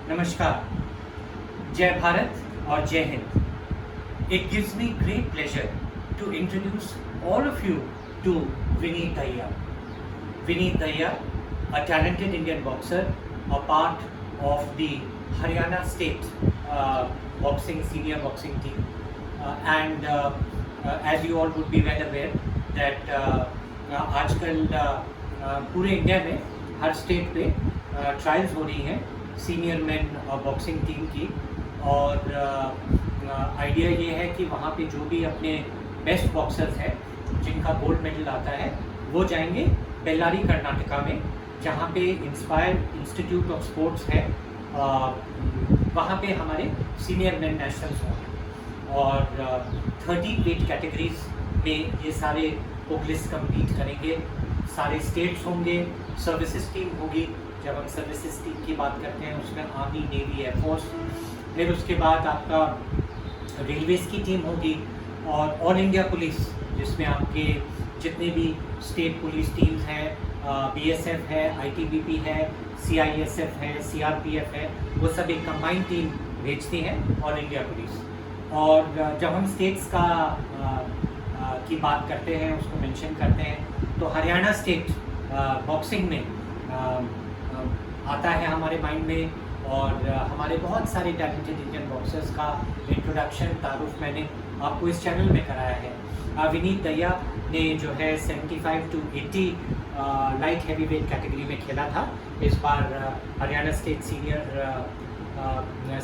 नमस्कार, जय भारत और जय Hind. It gives me great pleasure to introduce all of you to Vineet Dahiya. Vineet Dahiya, a talented Indian boxer, a part of the Haryana State senior boxing team, and as you all would be well aware that आजकल पूरे India में हर state पे trials हो रही हैं senior man boxing team की, और idea ये है कि वहाँ पे जो भी अपने बेस्ट बॉक्सर्स हैं जिनका गोल्ड मेडल आता है वो जाएंगे बेल्लारी कर्नाटका में, जहाँ पे इंस्पायर इंस्टीट्यूट ऑफ स्पोर्ट्स है, वहाँ पे हमारे सीनियर मैन नेशनल्स होंगे और 30 वेट कैटेगरीज में ये सारे पोगलिस्ट कम्पीट करेंगे। सारे स्टेट्स होंगे, सर्विसेज टीम होगी। जब हम सर्विसेज टीम की बात करते हैं उसमें आर्मी, नेवी, एयरफोर्स, फिर उसके बाद आपका रेलवेज़ की टीम होगी और ऑल इंडिया पुलिस, जिसमें आपके जितने भी स्टेट पुलिस टीम्स हैं, बीएसएफ है, आईटीबीपी है, सीआईएसएफ है, सीआरपीएफ है, वो सब एक कंबाइंड टीम भेजती हैं ऑल इंडिया पुलिस। और जब हम स्टेट्स की बात करते हैं, उसको मेंशन करते हैं, तो हरियाणा स्टेट बॉक्सिंग में आता है हमारे माइंड में, और हमारे बहुत सारे टैलेंटेड इंडियन बॉक्सर्स का इंट्रोडक्शन, तारुफ मैंने आपको इस चैनल में कराया है। विनीत दहिया ने जो है 75 to 80 light heavyweight category में खेला था। इस बार हरियाणा स्टेट सीनियर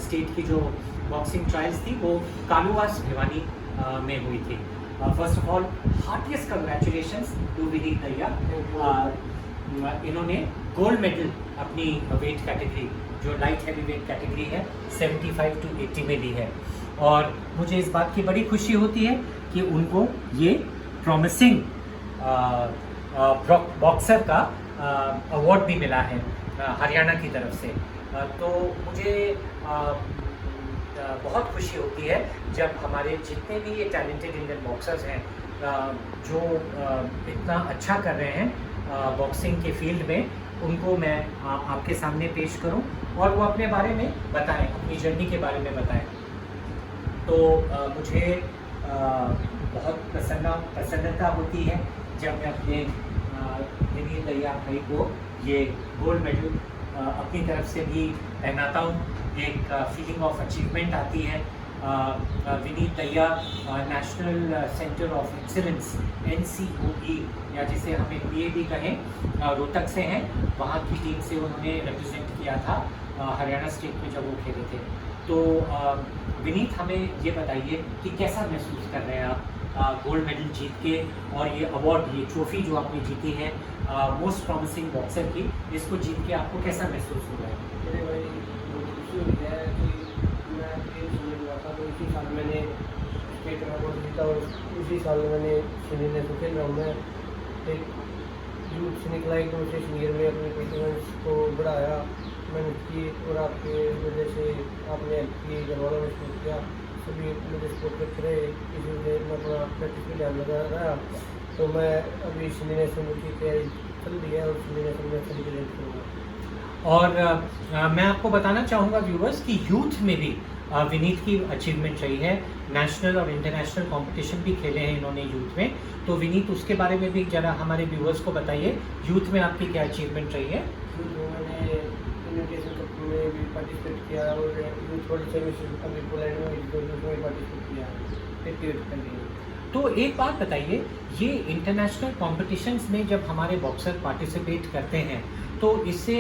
स्टेट की जो बॉक्सिंग ट्रायल्स थी वो कालूवास भिवानी में हुई थी। First of all heartiest congratulations to Vineet Dahiya. इन्होंने गोल्ड मेडल अपनी वेट कैटेगरी, जो लाइट हैवी वेट कैटेगरी है, 75 to 80 में ली है, और मुझे इस बात की बड़ी खुशी होती है कि उनको ये प्रॉमिसिंग बॉक्सर का अवार्ड भी मिला है हरियाणा की तरफ से। तो मुझे बहुत खुशी होती है जब हमारे जितने भी ये टैलेंटेड इंडियन बॉक्सर्स हैं जो इतना अच्छा कर रहे हैं बॉक्सिंग के फील्ड में, उनको मैं आपके सामने पेश करूं और वो अपने बारे में बताएं, अपनी जर्नी के बारे में बताएं। तो मुझे बहुत प्रसन्नता होती है जब मैं अपने विनीत दहिया भाई को ये गोल्ड मेडल अपनी तरफ से भी पहनाता हूँ। एक फीलिंग ऑफ अचीवमेंट आती है। Vineet Dahiya national centre of excellence NCOE, या जिसे हम PAD कहें, रोहतक से हैं। वहाँ की टीम से उन्होंने रिप्रेजेंट किया था हरियाणा स्टेट में जब वो खेले थे। तो विनीत, हमें ये बताइए कि कैसा महसूस कर रहे हैं आप गोल्ड मेडल जीत के, और ये अवार्ड, ये ट्रॉफी जो आपने जीती है मोस्ट प्रॉमिसिंग बॉक्सर की, इसको जीत के आपको कैसा महसूस हो रहा है? मेरे भाई खुशी हुई है कि मैं हुआ था, तो इसी साल मैंने स्टेट अवार्ड जीता और इसी साल मैंने सीनियर में खेल रहा हूँ। मैं एक यूथ से निकला, एकदम से सीनियर में अपने परफॉर्मेंस को बढ़ाया, मेहनत की, और आपके वजह से आपने हेल्प की, घर वालों ने सपोर्ट किया, सभी मुझे सपोर्ट करते रहे। इसी वजह मैं अपना प्रैक्टिस में ध्यान लगा रहा, तो मैं अभी सीनियर नेशनल की तैयारी चल रही है और सीनियर नेशनल में अच्छा रिप्रेजेंट करूँगा। और मैं आपको बताना चाहूँगा व्यूवर्स कि यूथ में भी विनीत की अचीवमेंट रही है। नेशनल और इंटरनेशनल कंपटीशन भी खेले हैं इन्होंने यूथ में। तो विनीत, उसके बारे में भी ज़रा हमारे व्यूवर्स को बताइए, यूथ में आपकी क्या अचीवमेंट रही है? मैंने इन्विटेशन कप में भी पार्टिसिपेट किया और यूथ वर्ल्ड सर्विस अभी पोलैंड में उसमें पार्टिसिपेट किया, एक्टिवेट कर रही है। तो एक बात बताइए, ये इंटरनेशनल कॉम्पिटिशन्स में जब हमारे बॉक्सर पार्टिसिपेट करते हैं तो इससे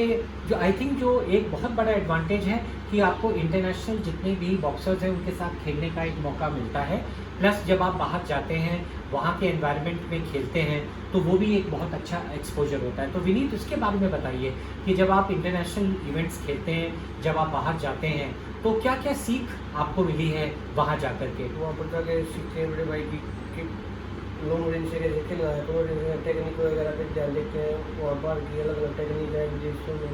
जो आई थिंक जो एक बहुत बड़ा एडवांटेज है कि आपको इंटरनेशनल जितने भी बॉक्सर्स हैं उनके साथ खेलने का एक मौका मिलता है। प्लस जब आप बाहर जाते हैं, वहाँ के एनवायरनमेंट में खेलते हैं, तो वो भी एक बहुत अच्छा एक्सपोजर होता है। तो विनीत, उसके बारे में बताइए कि जब आप इंटरनेशनल इवेंट्स खेलते हैं, जब आप बाहर जाते हैं, तो क्या क्या सीख आपको मिली है वहाँ जा कर के? वहाँ पर जाके सीखते हैं बड़े भाई की लॉन्ग रेंज से कैसे खेलना है, तो टेक्निक वगैरह पर ध्यान देते हैं। वहाँ बाहर की अलग अलग टेक्निक है विदेशों में,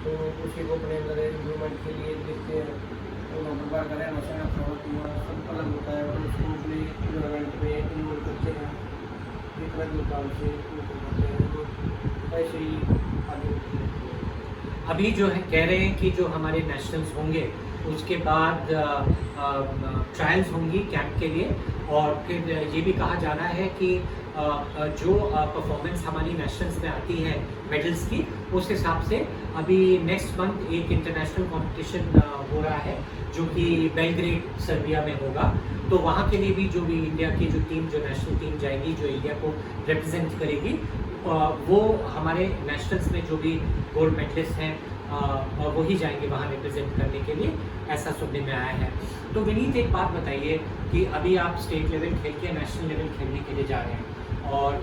तो उसी को अपने अंदर इम्प्रूवमेंट के लिए देखते हैं। तो वहाँ पर बाहर का रहना सहना सब अलग होता है, और उसको अपने इन्वायरमेंट में इन्वॉल्व करते हैं, जितना भी काम से करते हैं, तो ऐसे ही आगे होते हैं। अभी जो है कह रहे हैं कि जो हमारे नेशनल्स होंगे उसके बाद ट्रायल्स होंगी कैंप के लिए, और फिर ये भी कहा जा रहा है कि जो परफॉर्मेंस हमारी नेशनल्स में आती है मेडल्स की, उस हिसाब से अभी नेक्स्ट मंथ एक इंटरनेशनल कंपटीशन हो रहा है जो कि बेलग्रेड सर्बिया में होगा। तो वहाँ के लिए भी जो भी इंडिया की जो टीम, जो नेशनल टीम जाएगी, जो इंडिया को रिप्रेजेंट करेगी, वो हमारे नेशनल्स में जो भी गोल्ड मेडलिस्ट हैं वही जाएंगे वहाँ रिप्रेजेंट करने के लिए, ऐसा सुनने में आया है। तो विनीत एक बात बताइए कि अभी आप स्टेट लेवल खेल के नेशनल लेवल खेलने के लिए जा रहे हैं, और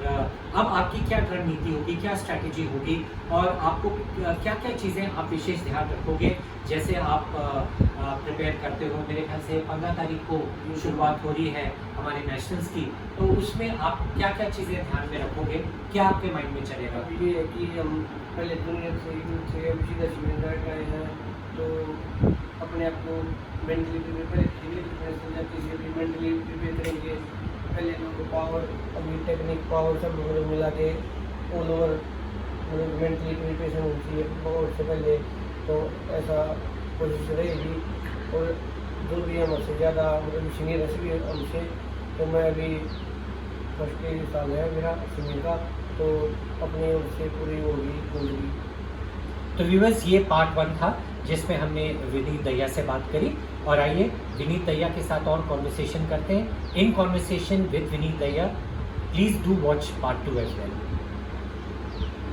अब आपकी क्या रणनीति होगी, क्या स्ट्रैटेजी होगी, और आपको क्या क्या चीज़ें आप विशेष ध्यान रखोगे? जैसे आप प्रिपेयर करते हो, मेरे ख्याल से 15 तारीख को शुरुआत हो रही है हमारे नेशनल्स की, तो उसमें आप क्या क्या चीज़ें ध्यान में रखोगे, क्या आपके माइंड में चलेगा? अभी ये है कि हम पहले दुनिया से अभी सीधा सीमेंट आए हैं, तो अपने आप को मेंटली प्रिपेयर, फिजिकली प्रिपेयर किसी भी मेंटली प्रिपेयर करेंगे। पहले हमको पावर, अभी टेक्निक, पावर सब मतलब मिला के ऑल ओवर मतलब मेंटली प्रिपरेशन होती है बहुत से पहले, तो ऐसा कोशिश रहेगी। और जो भी हमसे ज़्यादा मतलब सीनियर है हमसे, तो मैं अभी फर्स्ट साल है मेरा सीनियर का, तो अपने उससे पूरी होगी जिंदगी। तो व्यूअर्स, ये पार्ट 1 था जिसमें हमने विनीत दहिया से बात करी, और आइए विनीत दहिया के साथ और कॉन्वर्सेशन करते हैं। In conversation with Vineet Dahiya, please do watch part 2 as well.